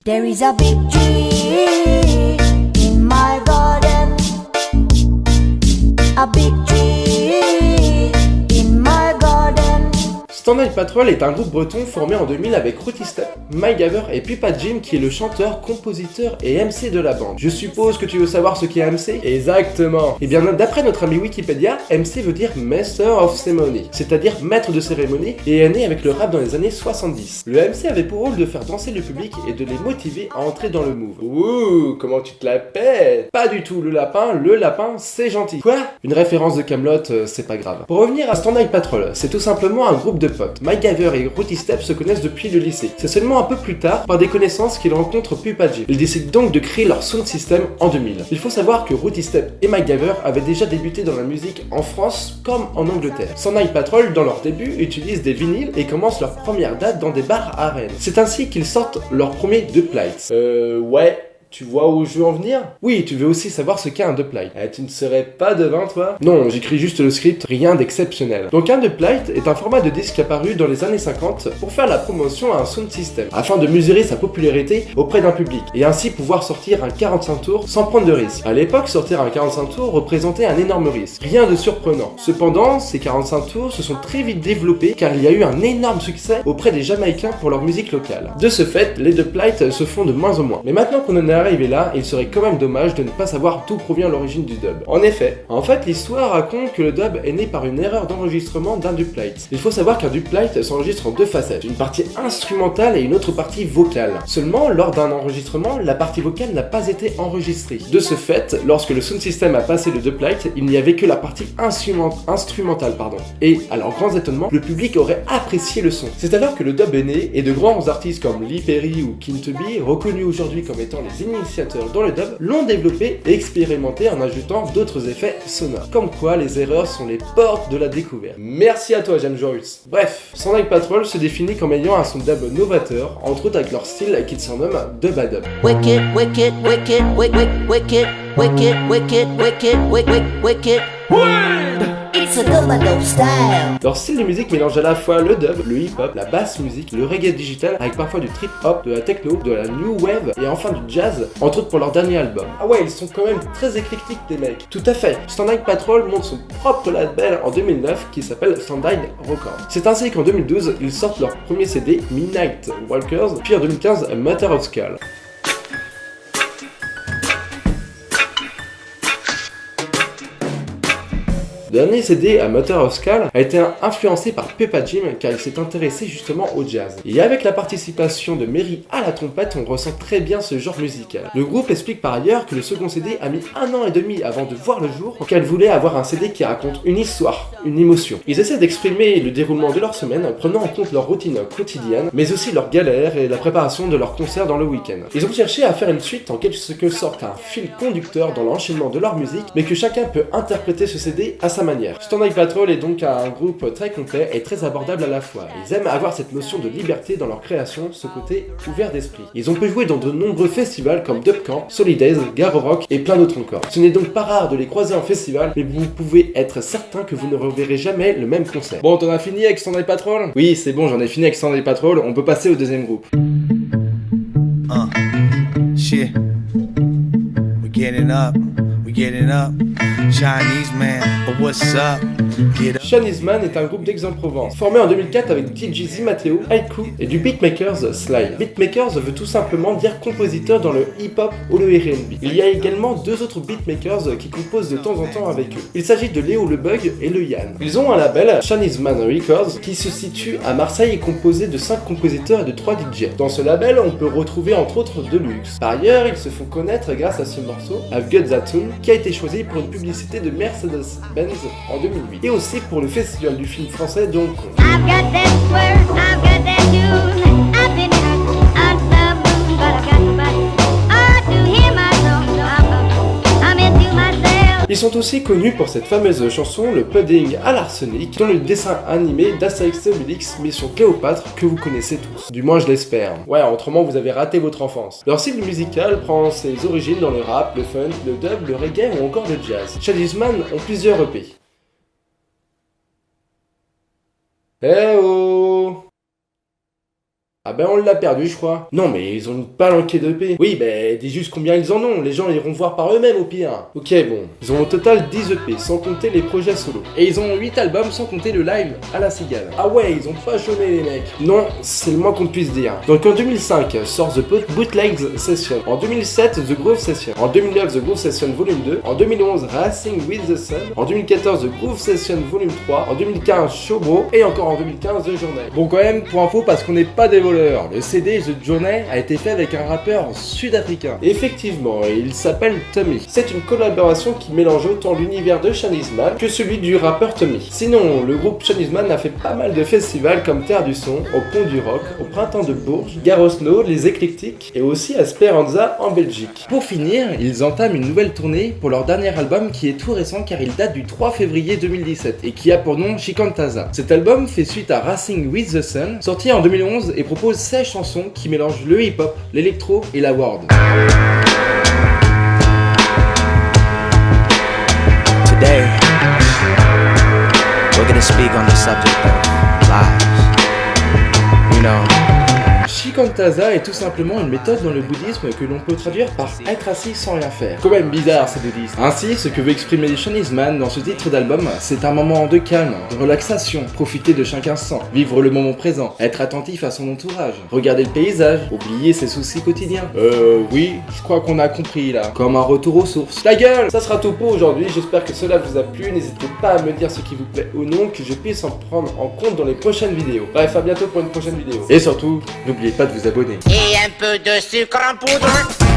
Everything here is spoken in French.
There is a big tree in my garden, a big tree in my garden. Stand-Up Patrol est un groupe breton formé en 2000 avec Rooty Step, Mike Gaver et Pupa Jim qui est le chanteur, compositeur et MC de la bande. Je suppose que tu veux savoir ce qu'est MC? Exactement. Et bien d'après notre ami Wikipédia, MC veut dire Master of Ceremony, c'est-à-dire maître de cérémonie, et est né avec le rap dans les années 70. Le MC avait pour rôle de faire danser le public et de les motiver à entrer dans le move. Ouh, comment tu te la pètes? Pas du tout, le lapin c'est gentil. Quoi? Une référence de Kaamelott, c'est pas grave. Pour revenir à Stand-Up Patrol, c'est tout simplement un groupe de potes. Mike Gaver et Rooty Step se connaissent depuis le lycée. C'est seulement un peu plus tard, par des connaissances, qu'ils rencontrent Pupa Jim. Ils décident donc de créer leur sound system en 2000. Il faut savoir que Rooty Step et Mike Gaver avaient déjà débuté dans la musique en France comme en Angleterre. Stand-Up Patrol, dans leur début, utilisent des vinyles et commencent leur première date dans des bars à Rennes. C'est ainsi qu'ils sortent leur premier dubplate. Ouais. Tu vois où je veux en venir? Oui, tu veux aussi savoir ce qu'est un dubplate. Tu ne serais pas devin, toi? Non, j'écris juste le script, rien d'exceptionnel. Donc un dubplate est un format de disque apparu dans les années 50 pour faire la promotion à un sound system, afin de mesurer sa popularité auprès d'un public, et ainsi pouvoir sortir un 45 tours sans prendre de risque. À l'époque, sortir un 45 tours représentait un énorme risque, rien de surprenant. Cependant, ces 45 tours se sont très vite développés car il y a eu un énorme succès auprès des Jamaïcains pour leur musique locale. De ce fait, les dubplates se font de moins en moins. Mais maintenant qu'on en est arrivé là, il serait quand même dommage de ne pas savoir d'où provient l'origine du dub. En fait, l'histoire raconte que le dub est né par une erreur d'enregistrement d'un dubplate. Il faut savoir qu'un dubplate s'enregistre en deux facettes, une partie instrumentale et une autre partie vocale. Seulement, lors d'un enregistrement, la partie vocale n'a pas été enregistrée. De ce fait, lorsque le sound system a passé le dubplate, il n'y avait que la partie instrumentale. Et, à leur grand étonnement, le public aurait apprécié le son. C'est alors que le dub est né et de grands artistes comme Lee Perry ou King Tubby, reconnus aujourd'hui comme étant les initiateurs dans le dub, l'ont développé et expérimenté en ajoutant d'autres effets sonores. Comme quoi, les erreurs sont les portes de la découverte. Merci à toi, James Joris. Bref, Stand-Up Patrol se définit comme ayant un son dub novateur, entre autres avec leur style qu'ils surnomment dub à dub. Wicked, wicked, wicked, wicked, wicked, wicked, wicked, wicked, wicked, wicked. It's a dub style. Leur style de musique mélange à la fois le dub, le hip-hop, la basse musique, le reggae digital, avec parfois du trip-hop, de la techno, de la new wave et enfin du jazz, entre autres pour leur dernier album. Ah ouais, ils sont quand même très éclectiques les mecs. Tout à fait. Stand-Up Patrol monte son propre label en 2009 qui s'appelle Stand-Up Records. C'est ainsi qu'en 2012, ils sortent leur premier CD, Midnight Walkers, puis en 2015, A Matter of Skull. Le dernier CD, A Matter of Skull, a été influencé par Pupa Jim car il s'est intéressé justement au jazz. Et avec la participation de Mary à la trompette, on ressent très bien ce genre musical. Le groupe explique par ailleurs que le second CD a mis 1 an et demi avant de voir le jour car ils voulaient avoir un CD qui raconte une histoire, une émotion. Ils essaient d'exprimer le déroulement de leur semaine en prenant en compte leur routine quotidienne, mais aussi leurs galères et la préparation de leurs concerts dans le week-end. Ils ont cherché à faire une suite en quelque sorte un fil conducteur dans l'enchaînement de leur musique, mais que chacun peut interpréter ce CD à sa manière. Stand-Up Patrol est donc un groupe très complet et très abordable à la fois. Ils aiment avoir cette notion de liberté dans leur création, ce côté ouvert d'esprit. Ils ont pu jouer dans de nombreux festivals comme Dubcamp, Solidays, Garo Rock et plein d'autres encore. Ce n'est donc pas rare de les croiser en festival, mais vous pouvez être certain que vous ne reverrez jamais le même concert. Bon, t'en as fini avec Stand-Up Patrol? Oui, c'est bon, j'en ai fini avec Stand-Up Patrol, on peut passer au deuxième groupe. Shit. We're getting up. Chinese man, but what's up? Chinese Man est un groupe d'Aix-en-Provence, formé en 2004 avec DJ Zimateo, Haiku et du beatmakers Sly. Beatmakers veut tout simplement dire compositeur dans le hip-hop ou le R&B. Il y a également deux autres beatmakers qui composent de temps en temps avec eux. Il s'agit de Léo le Bug et le Yann. Ils ont un label, Chinese Man Records, qui se situe à Marseille et composé de 5 compositeurs et de 3 DJ. Dans ce label, on peut retrouver entre autres Deluxe. Par ailleurs, ils se font connaître grâce à ce morceau, I've Got That Tune, qui a été choisi pour une publicité de Mercedes-Benz en 2008. Et aussi pour le festival du film français de Hong Kong. I've got that word, I've got that tune. I've been out the moon, but I've got nobody. Oh, to hear my song, I'm into myself. Ils sont aussi connus pour cette fameuse chanson, le pudding à l'arsenic, dont le dessin animé d'Astérix et Obélix Mission Cléopâtre que vous connaissez tous. Du moins je l'espère. Ouais, autrement vous avez raté votre enfance. Leur style musical prend ses origines dans le rap, le funk, le dub, le reggae ou encore le jazz. Chinese Man ont plusieurs EP. Eh oh! Ah ben on l'a perdu je crois. Non mais ils ont une palanquée d'EP. Oui ben dis juste combien ils en ont, les gens iront voir par eux-mêmes au pire. Ok bon, ils ont au total 10 EP sans compter les projets solo. Et ils ont 8 albums sans compter le live à la Cigale. Ah ouais, ils ont pas chômé les mecs. Non, c'est le moins qu'on puisse dire. Donc en 2005 sort The Bootlegs Session. En 2007 The Groove Session. En 2009 The Groove Session Volume 2. En 2011 Racing with the Sun. En 2014 The Groove Session Volume 3. En 2015 Showbro. Et encore en 2015 The Journey. Bon quand même, pour info, parce qu'on n'est pas des voleurs, le CD The Journey a été fait avec un rappeur sud-africain. Effectivement, il s'appelle Tommy. C'est une collaboration qui mélange autant l'univers de Chinese Man que celui du rappeur Tommy. Sinon, le groupe Chinese Man a fait pas mal de festivals comme Terre du Son, au Pont du Rock, au Printemps de Bourges, Gare Oslo, Les Éclectiques et aussi à Speranza en Belgique. Pour finir, ils entament une nouvelle tournée pour leur dernier album qui est tout récent car il date du 3 février 2017 et qui a pour nom Shikantaza. Cet album fait suite à Racing with the Sun, sorti en 2011 et propose 16 chansons qui mélangent le hip-hop, l'électro et la world. Today, we're gonna speak on the subject of lives. You know. Shikantaza est tout simplement une méthode dans le bouddhisme que l'on peut traduire par être assis sans rien faire. Quand même bizarre ces bouddhistes. Ainsi, ce que veut exprimer Chinese Man dans ce titre d'album, c'est un moment de calme, de relaxation, profiter de chaque instant, vivre le moment présent, être attentif à son entourage, regarder le paysage, oublier ses soucis quotidiens. Oui, je crois qu'on a compris là. Comme un retour aux sources. Ta gueule! Ça sera tout pour aujourd'hui, j'espère que cela vous a plu, n'hésitez pas à me dire ce qui vous plaît ou non, que je puisse en prendre en compte dans les prochaines vidéos. Bref, à bientôt pour une prochaine vidéo. Et surtout, n'oubliez pas de vous abonner. Et un peu de sucre en poudre.